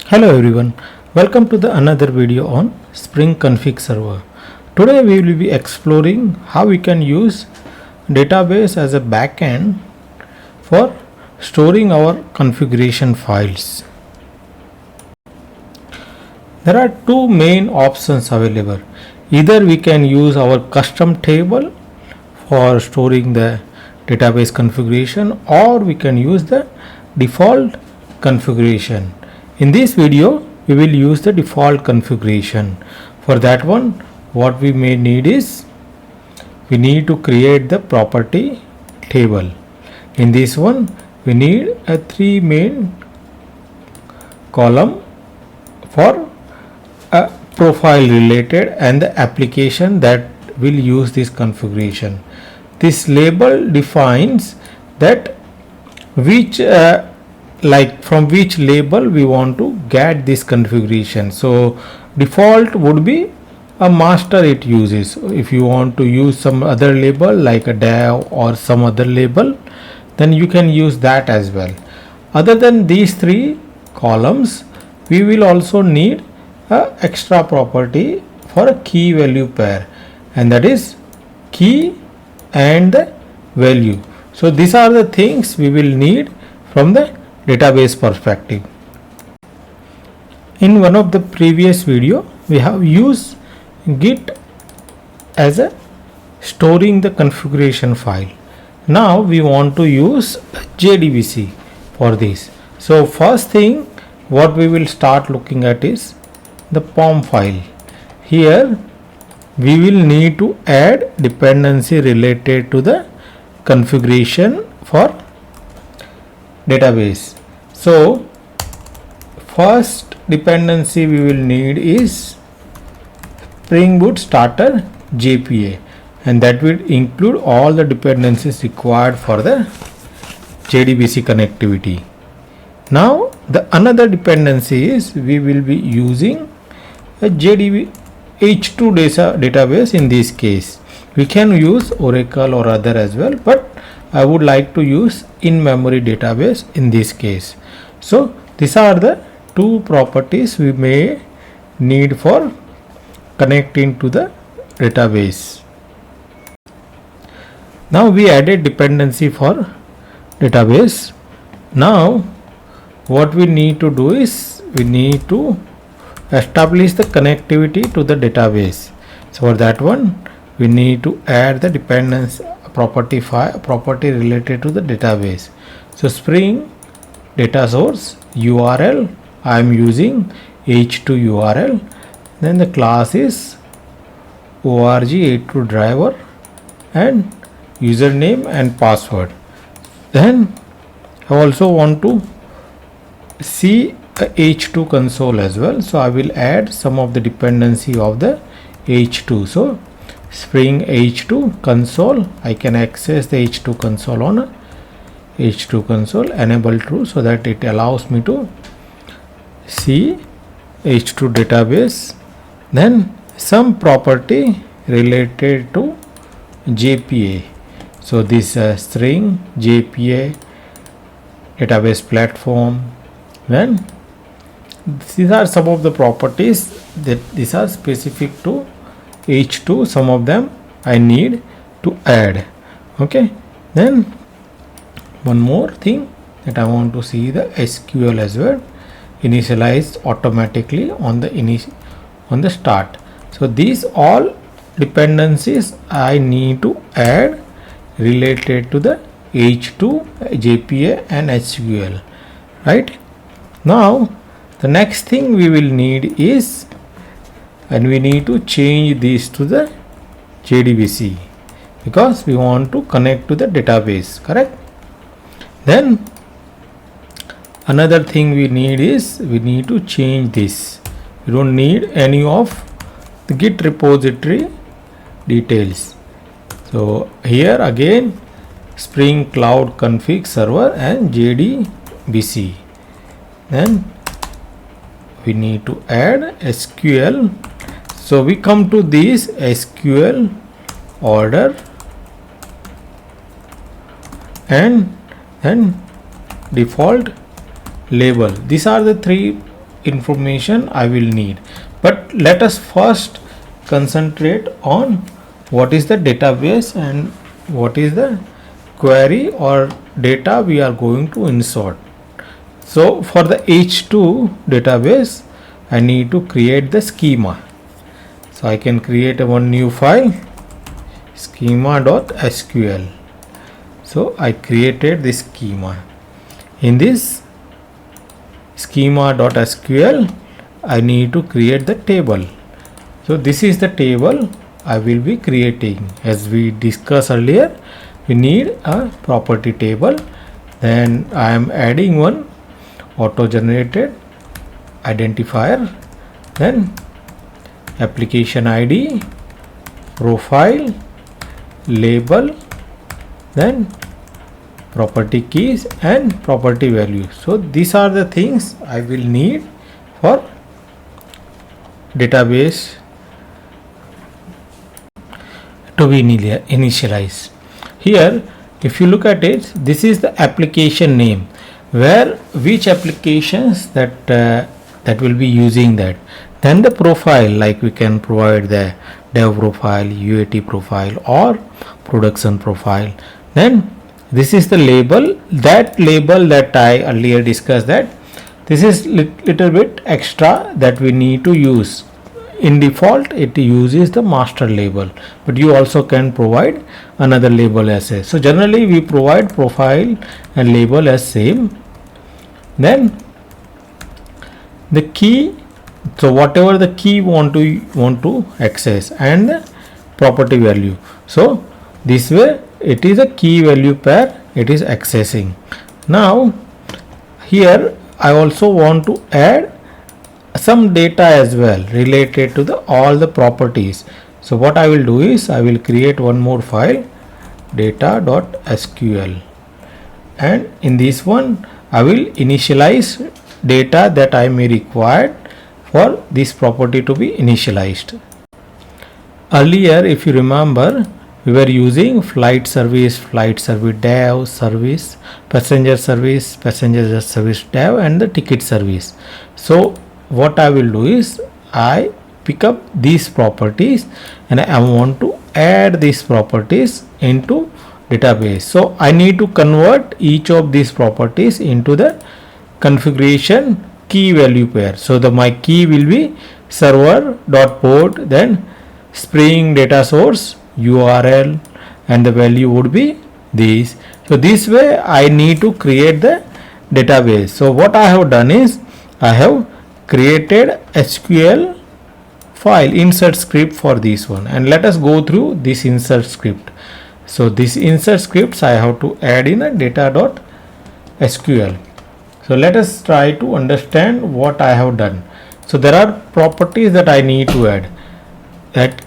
Hello everyone, welcome to the another video on Spring Config Server. Today we will be exploring how we can use database as a backend for storing our configuration files. There are two main options available. Either we can use our custom table for storing the database configuration, or we can use the default configuration. In this video, we will use the default configuration. For that one, what we may need is we need to create the property table. In this one, we need a three main column for a profile related and the application that will use this configuration. This label defines that which from which label we want to get this configuration. So default would be a master it uses. If you want to use some other label like a dev or some other label, then you can use that as well. Other than these three columns, we will also need a extra property for a key value pair, and that is key and the value. So these are the things we will need from the database perspective. In one of the previous video, we have used Git as a storing the configuration file. Now we want to use JDBC for this. So first thing what we will start looking at is the POM file. Here we will need to add dependency related to the configuration for database. So first dependency we will need is Spring Boot Starter JPA, and that will include all the dependencies required for the JDBC connectivity. Now the another dependency is we will be using a JDB H2 database. In this case we can use Oracle or other as well, but I would like to use in-memory database in this case. So these are the two properties we may need for connecting to the database. Now we added dependency for database. Now what we need to do is we need to establish the connectivity to the database. So for that one we need to add the dependency property related to the database. So Spring data source URL, I am using H2 URL, then the class is org H2 driver and username and password. Then I also want to see a H2 console as well, so I will add some of the dependency of the H2. So Spring H2 console, I can access the H2 console on a H2 console, enable true, so that it allows me to see H2 database. Then some property related to JPA. So this string JPA database platform. Then these are some of the properties that these are specific to H2. Some of them I need to add. Okay, then one more thing that I want to see the SQL as well, initialized automatically on the start. So these all dependencies I need to add related to the H2 JPA and SQL. Right, now the next thing we will need is, and we need to change this to the JDBC because we want to connect to the database, correct? Then another thing we need is we need to change this. We don't need any of the Git repository details. So here again Spring Cloud Config Server and JDBC. Then we need to add SQL. So we come to this SQL order and default label. These are the three information I will need. But let us first concentrate on what is the database and what is the query or data we are going to insert. So for the H2 database, I need to create the schema. So I can create one new file, schema.sql. So I created this schema. In this schema.sql, I need to create the table. So this is the table I will be creating. As we discussed earlier, we need a property table. Then I am adding one auto generated identifier, then application ID, profile, label, then property keys and property value. So these are the things I will need for database to be initialized. Here if you look at it, this is the application name, where which applications that will be using that. Then the profile, like we can provide the dev profile, UAT profile or production profile. Then this is the label, that label that I earlier discussed, that this is little bit extra that we need to use. In default it uses the master label, but you also can provide another label as a. So generally we provide profile and label as same. Then the key, so whatever the key want to access, and the property value. So this way it is a key value pair it is accessing. Now here I also want to add some data as well related to the all the properties. So what I will do is I will create one more file, data.sql, and in this one I will initialize data that I may require for this property to be initialized. Earlier, if you remember, we were using flight service dev service, passenger service dev, and the ticket service. So what I will do is I pick up these properties and I want to add these properties into database. So I need to convert each of these properties into the configuration key value pair. So my key will be server.port, then Spring data source URL, and the value would be this. So this way I need to create the database. So what I have done is I have created SQL file insert script for this one, and let us go through this insert script. So this insert scripts I have to add in a data.sql. So let us try to understand what I have done. So there are properties that I need to add, that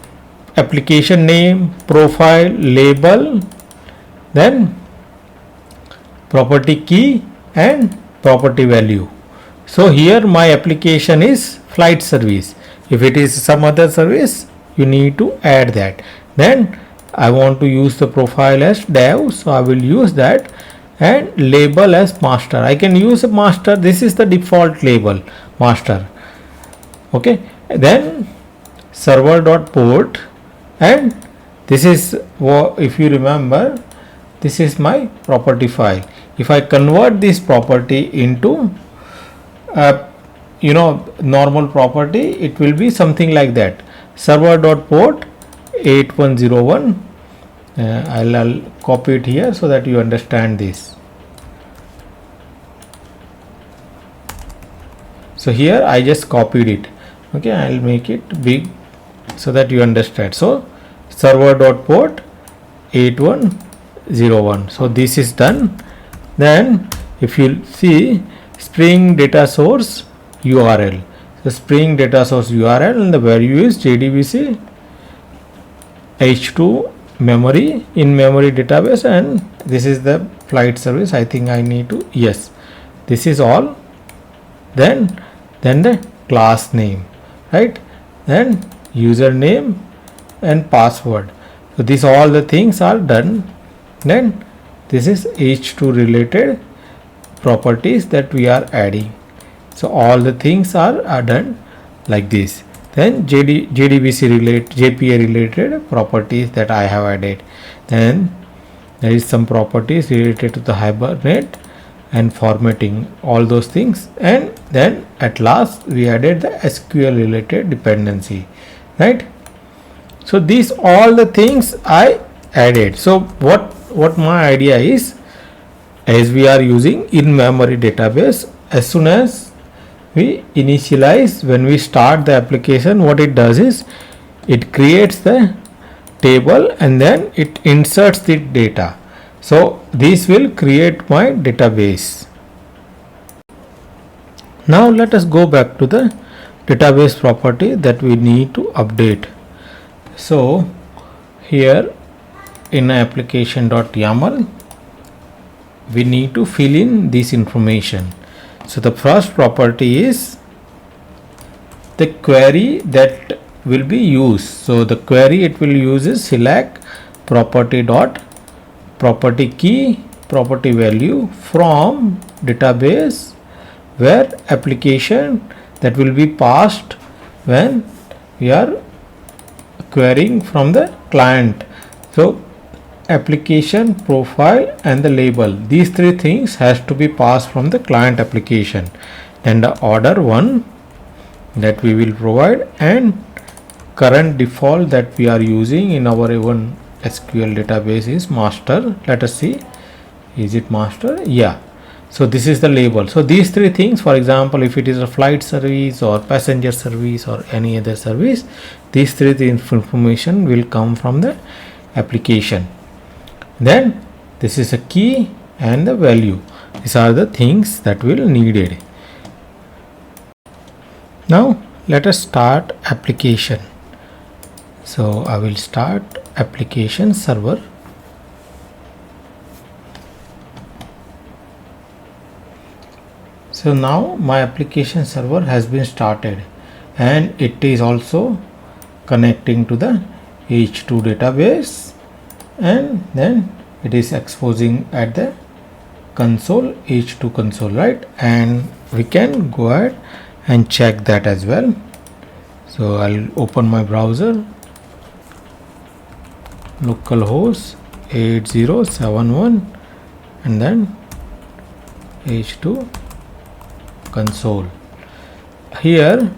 application name, profile, label, then property key and property value. So here my application is flight service. If it is some other service, you need to add that. Then I want to use the profile as dev, so I will use that, and label as master. I can use a master. This is the default label, master. Okay. Then server.port, and this is, if you remember, this is my property file. If I convert this property into normal property, it will be something like that, server.port 8101. I'll copy it here so that you understand this. So here I just copied it. Okay, I'll make it big so that you understand. So server.port 8101. So this is done. Then if you see Spring data source URL, the Spring data source URL, and the value is JDBC H2 memory in memory database, and this is the flight service. I think I need to, yes, this is all. Then the class name, right? Then username and password. So these all the things are done. Then this is H2 related properties that we are adding. So all the things are done like this. Then JDBC related, JPA related properties that I have added. Then there is some properties related to the Hibernate and formatting, all those things. And then at last we added the SQL related dependency, right? So these all the things I added. So what my idea is, as we are using in-memory database, as soon as we initialize, when we start the application, what it does is it creates the table and then it inserts the data. So this will create my database. Now let us go back to the database property that we need to update. So here in application.yaml, we need to fill in this information. So the first property is the query that will be used. So the query it will use is select property dot property key property value from database, where application that will be passed when we are querying from the client. So application, profile and the label, these three things has to be passed from the client application. Then the order one that we will provide, and current default that we are using in our even SQL database is master. Let us see, is it master? Yeah. So this is the label. So these three things, for example, if it is a flight service or passenger service or any other service, these three information will come from the application. Then this is a key and the value. These are the things that will needed. Now let us start application. So I will start application server. So now my application server has been started and it is also connecting to the H2 database, and then it is exposing at the console, H2 console, right? And we can go ahead and check that as well. So I'll open my browser, localhost 8071 and then H2 console. Here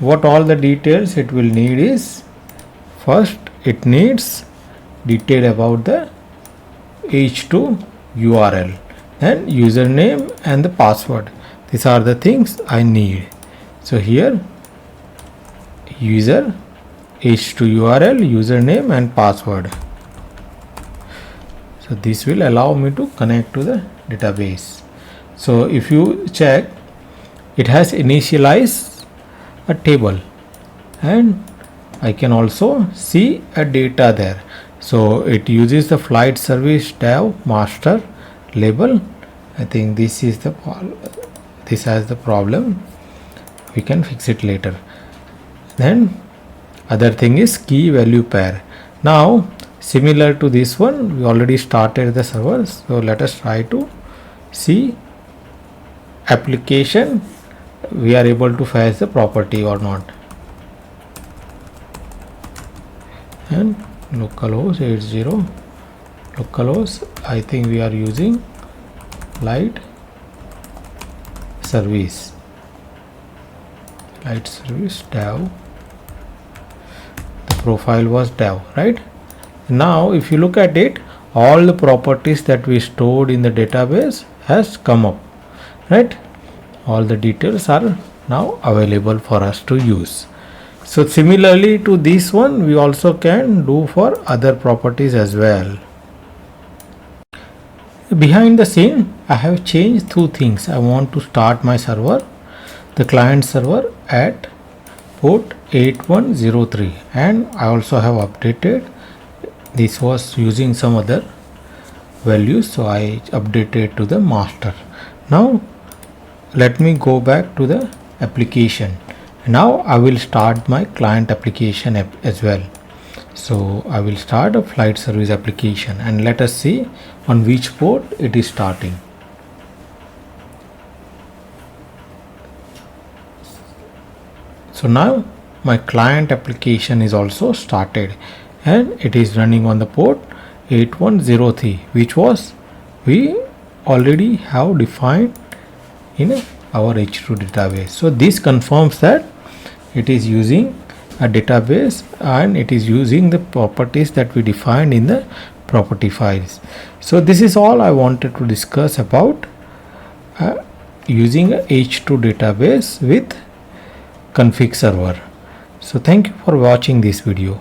what all the details it will need is, first it needs detail about the H2 URL and username and the password. These are the things I need. So here user, H2 URL, username and password. So this will allow me to connect to the database. So if you check, it has initialized a table and I can also see a data there. So it uses the flight service dev master label. I think this has the problem. We can fix it later. Then other thing is key value pair. Now similar to this one, we already started the server. So let us try to see application, we are able to fetch the property or not. And localhost 80, localhost, I think we are using flight service dev. The profile was dev, right? Now if you look at it, all the properties that we stored in the database has come up, right? All the details are now available for us to use. So similarly to this one, we also can do for other properties as well. Behind the scene, I have changed two things. I want to start my server, the client server, at port 8103, and I also have updated. This was using some other values, so I updated to the master. Now let me go back to the application. Now I will start my client application as well. So I will start a flight service application and let us see on which port it is starting. So now my client application is also started and it is running on the port 8103, which was we already have defined in our H2 database. So this confirms that it is using a database and it is using the properties that we defined in the property files. So this is all I wanted to discuss about using a H2 database with config server. So thank you for watching this video.